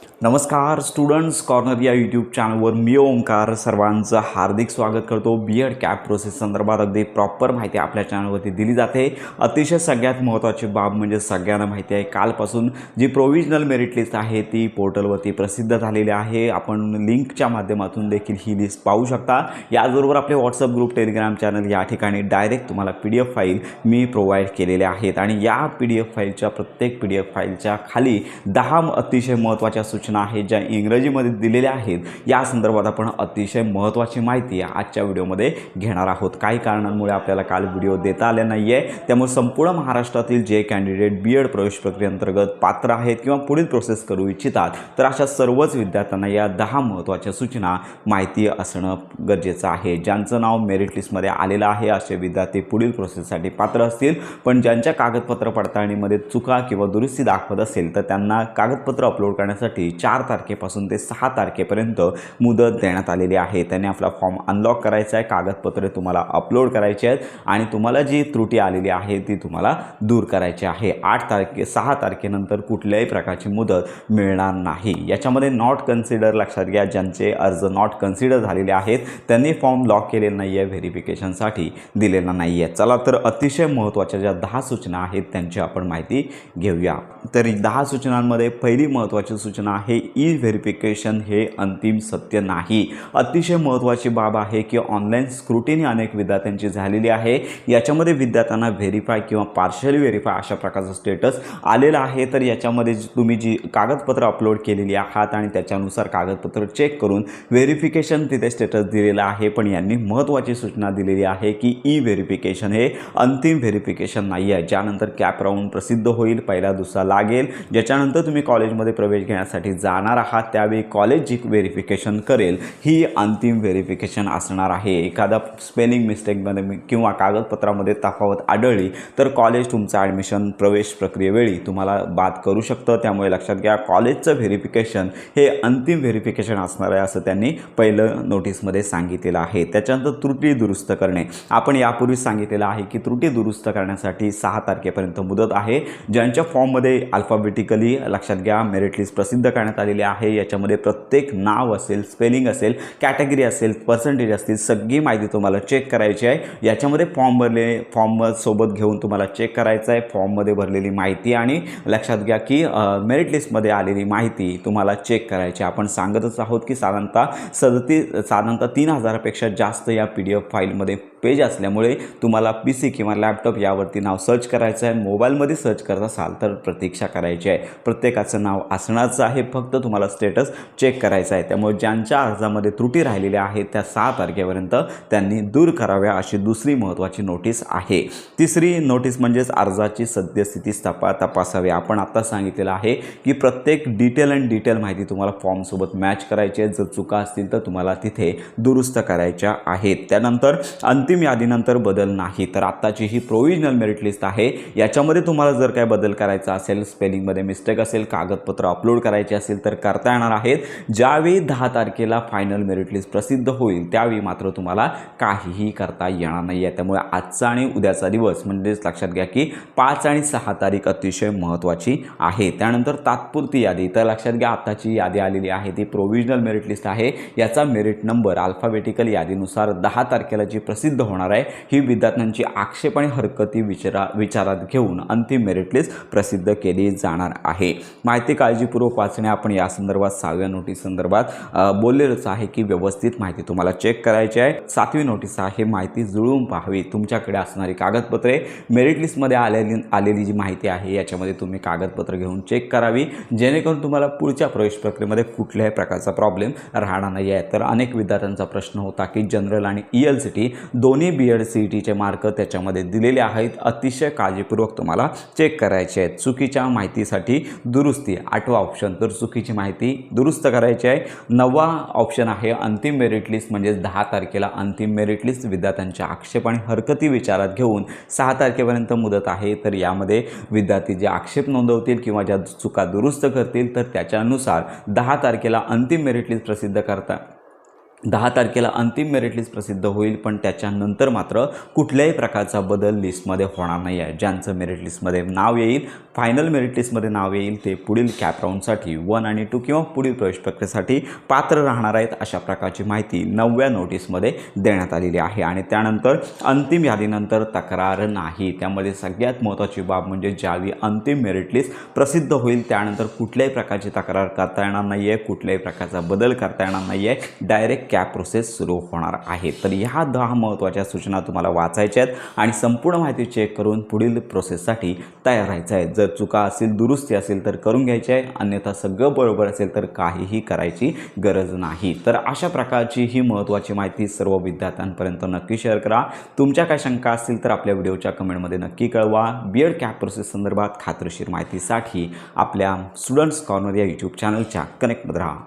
नमस्कार students corner या YouTube चॅनलवर मी ओंकार सर्वांचं हार्दिक स्वागत करतो। बीएड कॅप प्रोसेस संदर्भात अगदी प्रॉपर माहिती आपल्या चॅनलवरती दिली जाते। अतिशय सगळ्यात महत्त्वाची बाब म्हणजे सगळ्यांना माहिती आहे कालपासून जी प्रोव्हिजनल मेरिट लिस्ट आहे ती पोर्टलवरती प्रसिद्ध झालेली आहे। आपण लिंकच्या माध्यमातून देखील ही लिस्ट पाहू शकता। याचबरोबर आपले व्हॉट्सअप ग्रुप, टेलिग्राम चॅनल या ठिकाणी डायरेक्ट तुम्हाला PDF फाईल मी प्रोव्हाइड केलेले आहेत आणि या PDF फाईलच्या प्रत्येक PDF फाईलच्या खाली 10 अतिशय महत्त्वाच्या सूचना आहेत ज्या इंग्रजीमध्ये दिलेल्या आहेत। या संदर्भात आपण अतिशय महत्त्वाची माहिती आजच्या व्हिडिओमध्ये घेणार आहोत। काही कारणांमुळे आपल्याला काल व्हिडिओ देता आले नाहीये, त्यामुळे संपूर्ण महाराष्ट्रातील जे कॅन्डिडेट बीएड प्रवेश प्रक्रियेअंतर्गत पात्र आहेत किंवा पुढील प्रोसेस करू इच्छितात तर अशा सर्वच विद्यार्थ्यांना या 10 महत्त्वाच्या सूचना माहिती असणं गरजेचं आहे। ज्यांचं नाव मेरिट लिस्टमध्ये आलेलं आहे असे विद्यार्थी पुढील प्रोसेससाठी पात्र असतील, पण ज्यांच्या कागदपत्र पडताळणीमध्ये चुका किंवा दुरुस्ती दाखवत असेल तर त्यांना कागदपत्र अपलोड करण्यासाठी 4 तारखेपासून ते 6 तारखेपर्यंत मुदत देण्यात आलेली आहे। त्यांनी आपला फॉर्म अनलॉक करायचा आहे, कागदपत्रे तुम्हाला अपलोड करायची आहेत आणि तुम्हाला जी त्रुटी आलेली आहे ती तुम्हाला दूर करायची आहे। 6 तारखेनंतर कुठल्याही प्रकारची मुदत मिळणार नाही। याच्यामध्ये नॉट कन्सिडर लक्षात घ्या, ज्यांचे अर्ज नॉट कन्सिडर झालेले आहेत त्यांनी फॉर्म लॉक केलेला नाही आहे, व्हेरिफिकेशनसाठी दिलेला नाही आहे। चला तर अतिशय महत्त्वाच्या ज्या 10 सूचना आहेत त्यांची आपण माहिती घेऊया। तर 10 सूचनांमध्ये पहिली महत्त्वाची सूचना आहे ई व्हेरिफिकेशन हे अंतिम सत्य नाही। अतिशय महत्त्वाची बाब आहे की ऑनलाईन स्क्रुटिनी अनेक विद्यार्थ्यांची झालेली आहे। याच्यामध्ये विद्यार्थ्यांना व्हेरीफाय किंवा पार्शली व्हेरीफाय अशा प्रकारचं स्टेटस आलेलं आहे। तर याच्यामध्ये तुम्ही जी कागदपत्र अपलोड केलेली आहात आणि त्याच्यानुसार कागदपत्र चेक करून व्हेरिफिकेशन तिथे स्टेटस दिलेलं आहे, पण यांनी महत्त्वाची सूचना दिलेली आहे की ई व्हेरिफिकेशन हे अंतिम व्हेरिफिकेशन नाही आहे। ज्यानंतर कॅप राऊंड प्रसिद्ध होईल, पहिला दुसरा लागेल, ज्याच्यानंतर तुम्ही कॉलेजमध्ये प्रवेश घेण्यासाठी जाणार आहात त्यावेळी कॉलेज जी व्हेरिफिकेशन करेल ही अंतिम व्हेरिफिकेशन असणार आहे। एखादा स्पेलिंग मिस्टेकमध्ये किंवा कागदपत्रामध्ये तफावत आढळली तर कॉलेज तुमचं ॲडमिशन प्रवेश प्रक्रियेवेळी तुम्हाला बाद करू शकतं। त्यामुळे लक्षात घ्या, कॉलेजचं व्हेरिफिकेशन हे अंतिम व्हेरिफिकेशन असणार आहे असं त्यांनी पहिलं नोटीसमध्ये सांगितलेलं आहे। त्याच्यानंतर त्रुटी दुरुस्त करणे, आपण यापूर्वी सांगितलेलं आहे की त्रुटी दुरुस्त करण्यासाठी 6 तारखेपर्यंत मुदत आहे। ज्यांच्या फॉर्ममध्ये अल्फाबेटिकली लक्षात घ्या मेरिट लिस्ट प्रसिद्ध करण्यात आलेली आहे, याच्यामध्ये प्रत्येक नाव असेल, स्पेलिंग असेल, कॅटेगरी असेल, पर्सेंटेज असतील, सगळी माहिती तुम्हाला चेक करायची आहे। याच्यामध्ये फॉर्म सोबत घेऊन तुम्हाला चेक करायचं आहे, फॉर्ममध्ये भरलेली माहिती आणि लक्षात घ्या की मेरिट लिस्टमध्ये आलेली माहिती तुम्हाला चेक करायची। आपण सांगतच आहोत की साधारणतः 3000पेक्षा जास्त या PDF फाईलमध्ये पेज असल्यामुळे तुम्हाला PC किंवा लॅपटॉप यावरती नाव सर्च करायचं आहे। मोबाईलमध्ये सर्च करत असाल तर प्रतीक्षा करायची आहे। प्रत्येकाचं नाव असणारच आहे, फक्त तुम्हाला स्टेटस चेक करायचं आहे। त्यामुळे ज्यांच्या अर्जामध्ये त्रुटी राहिलेल्या आहेत त्या 6 तारखेपर्यंत त्यांनी दूर कराव्या अशी दुसरी महत्त्वाची नोटीस आहे। तिसरी नोटीस म्हणजेच अर्जाची सद्यस्थिती तपासावी। आपण आता सांगितलेलं आहे की प्रत्येक डिटेल माहिती तुम्हाला फॉर्मसोबत मॅच करायची आहे। जर चुका असतील तर तुम्हाला तिथे दुरुस्त करायच्या आहेत। त्यानंतर अंतिम यादीनंतर बदल नाही। तर आत्ताची ही प्रोव्हिजनल मेरिट लिस्ट आहे, याच्यामध्ये तुम्हाला जर काय बदल करायचा असेल, स्पेलिंगमध्ये मिस्टेक असेल, कागदपत्र अपलोड करायचे असेल तर करता येणार आहेत। ज्यावेळी 10 तारखेला फायनल मेरिट लिस्ट प्रसिद्ध होईल त्यावेळी मात्र तुम्हाला काहीही करता येणार नाही आहे। त्यामुळे आजचा आणि उद्याचा दिवस म्हणजेच लक्षात घ्या की 5 आणि 6 तारीख अतिशय महत्त्वाची आहे। त्यानंतर तात्पुरती यादी, तर लक्षात घ्या आत्ताची यादी आलेली आहे ती प्रोव्हिजनल मेरिट लिस्ट आहे। याचा मेरिट नंबर अल्फाबेटिकल यादीनुसार 10 तारखेला जी प्रसिद्ध होणार आहे ही विद्यार्थ्यांची आक्षेप आणि हरकती विचारात घेऊन अंतिम मेरिट लिस्ट प्रसिद्ध केली जाणार आहे। माहिती काळजीपूर्वक वाचणे, आपण या संदर्भात 6व्या नोटीस संदर्भात बोललेलंच आहे की व्यवस्थित माहिती तुम्हाला चेक करायची आहे। 7वी नोटीस आहे माहिती जुळवून पाहावी। तुमच्याकडे असणारी कागदपत्रे, मेरिट लिस्टमध्ये आलेली जी माहिती आहे याच्यामध्ये तुम्ही कागदपत्र घेऊन चेक करावी, जेणेकरून तुम्हाला पुढच्या प्रवेश प्रक्रियेमध्ये कुठल्याही प्रकारचा प्रॉब्लेम राहणार नाही आहे। तर अनेक विद्यार्थ्यांचा प्रश्न होता की जनरल आणि ELCT दोन्ही BEd CETचे मार्क त्याच्यामध्ये दिलेले आहेत, अतिशय काळजीपूर्वक तुम्हाला चेक करायचे आहेत। चुकीच्या माहितीसाठी दुरुस्ती 8वा ऑप्शन, तर चुकीची माहिती दुरुस्त करायची आहे। 9वा ऑप्शन आहे अंतिम मेरिट लिस्ट, म्हणजेच 10 तारखेला अंतिम मेरिट लिस्ट विद्यार्थ्यांच्या आक्षेप आणि हरकती विचारात घेऊन 6 तारखेपर्यंत मुदत आहे। तर यामध्ये विद्यार्थी जे आक्षेप नोंदवतील किंवा ज्या चुका दुरुस्त करतील तर त्याच्यानुसार 10 तारखेला अंतिम मेरिट लिस्ट प्रसिद्ध 10 तारखेला अंतिम मेरिट लिस्ट प्रसिद्ध होईल, पण त्याच्यानंतर मात्र कुठल्याही प्रकारचा बदल लिस्टमध्ये होणार नाही आहे. ज्यांचं मेरिट लिस्टमध्ये नाव येईल, फायनल मेरिट लिस्टमध्ये नाव येईल, ते पुढील कॅप राऊंडसाठी 1 आणि 2 किंवा पुढील प्रवेश प्रक्रियेसाठी पात्र राहणार आहेत, अशा प्रकारची माहिती 9व्या नोटीसमध्ये देण्यात आलेली आहे. आणि त्यानंतर अंतिम यादीनंतर तक्रार नाही. त्यामध्ये सगळ्यात महत्त्वाची बाब म्हणजे ज्यावेळी अंतिम मेरिट लिस्ट प्रसिद्ध होईल त्यानंतर कुठल्याही प्रकारची तक्रार करता येणार नाही आहे, कुठल्याही प्रकारचा बदल करता येणार नाही आहे, डायरेक्ट कॅप प्रोसेस सुरू होणार आहे. तर ह्या 10 महत्त्वाच्या सूचना तुम्हाला वाचायच्या आहेत आणि संपूर्ण माहिती चेक करून पुढील प्रोसेससाठी तयार राहायचं आहे. जर चुका असेल, दुरुस्ती असेल तर करून घ्यायची आहे, अन्यथा सगळं बरोबर असेल तर काहीही करायची गरज नाही. तर अशा प्रकारची ही महत्त्वाची माहिती सर्व विद्यार्थ्यांपर्यंत नक्की शेअर करा. तुमच्या काय शंका असतील तर आपल्या व्हिडिओच्या कमेंटमध्ये नक्की कळवा. बीएड कॅप प्रोसेस संदर्भात खात्रीशीर माहितीसाठी आपल्या स्टुडंट्स कॉर्नर या यूट्यूब चॅनलच्या कनेक्टमध्ये राहा.